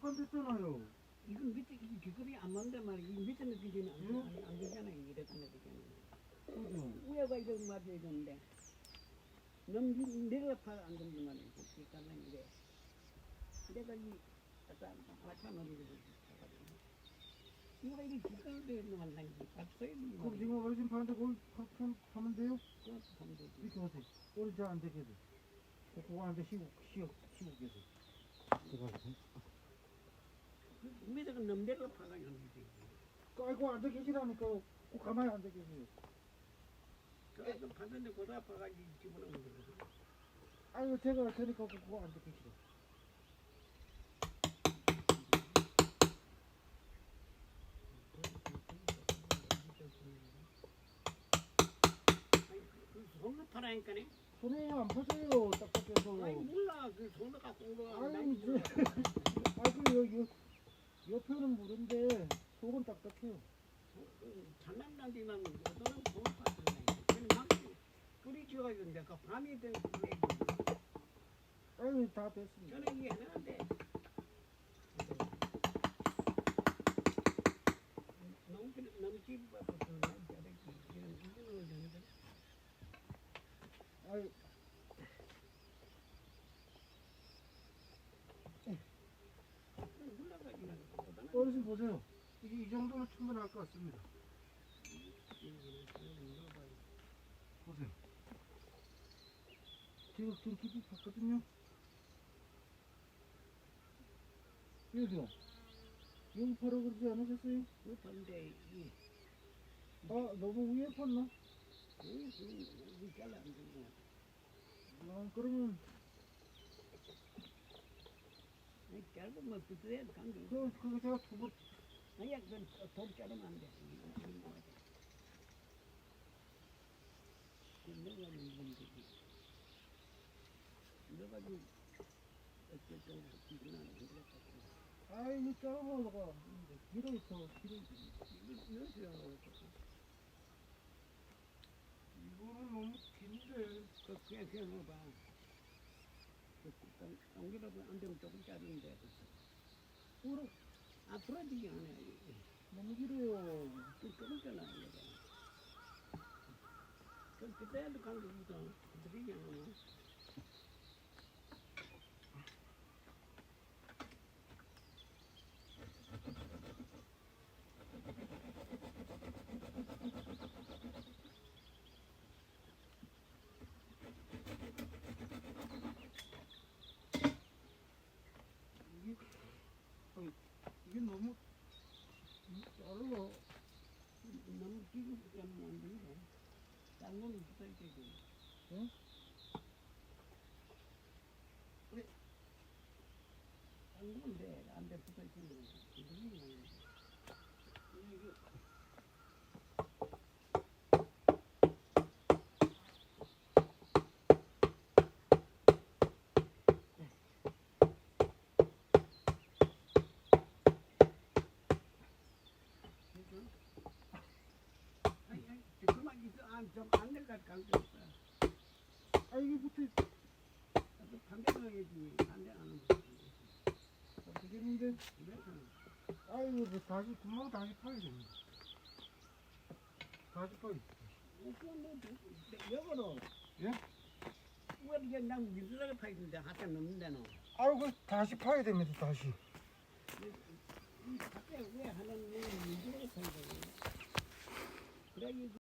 낙관됐잖아요. 이건 밑에 이 뒷급이 안 맞는데 말이야. 이 밑에 느끼지는 안 되잖아. 이래 가는 거잖아. 그죠? 위에가 이렇게 맞아야 되는데 너무 내려파가 안 되는 말이야. 이렇게 가면 이래. 내가 이 아까 마찬가지로 이거 이렇게 뒷급이 말라 이게 박서야 돼. 그럼 지금 어르신 파는데 거기 파면 돼요? 그것도 하면 되지. 이렇게 하세요. 오래 잘안 되게 돼. 그거 안돼 쉬고 계세요. 들어가세요. 밑에가 너무 내려파가 안 되지. 아이고 앉아 계시라니까요. 꼭 가만히 앉아 계세요. 그래서 봤는데 고다 아파가지고 집어넣은 거거든. 아이고 제가 할 테니까 그거 앉아 계시라. 손으로 파라니까네. 손에 안 파세요. 딱딱해서. 아이 몰라. 그 손으로 갖고 온 거. 아유 이제 아이고 옆에는 무른데 속은 딱딱해요. 장난난지만 어떤 손으로 파는데. 그냥 막 뿌리 지어가지고 내가 밤이 되면 아유 다 됐습니다. 저는 이게 하나인데. 너무 집 앞에 너무 잘했지. 이런 이거는 되는데. 아유 어르신 보세요. 이 정도면 충분할 것 같습니다. 보세요. 제가 좀 깊이 봤거든요. 여기요. 여기 파라고 그러지 않으셨어요? 못한데 이 아 너무 위에 팠나? 우리 잘라 안 되고. 그러면 짧은 뭐 비슷해 관계. 그거 제가 두고 아니야 그건 돈 자르면 안 돼. 내가 먹으면 되지. 너가 좀 어쨌든 이건 안 되겠다. 아이 작아가 길어 있어 길어 있어. 이거는 너무 긴데. 그냥 먹어봐. 옮기라도 안 되면 조금 자르는데. 오래 앞으로지기 안 해. 너무 길어요. 조금 잘라. 그때도 관계부터 드리지 않아. 이게 너무 짧아. 너무 길게 자르면 안 된다. 딴거는 붙어야 되고. 응? 딴거는 돼. 안 돼. 붙어 있으면 이게 그만 있어. 좀안 될 것 같아. 아 이게 붙어 반대해야지. 반대 안 하면 되겠는데. 그래서 아이고 다시 구멍 다시 파야 됩니다. 다시 파야. 역으로 예? 왜 이게 난 민수하게 파 있는데 하다 넘는데 너. 아이고 다시 파야 됩니다. 다시. 이 밖에 왜 하는 민수하게 파 있는 거야. 그래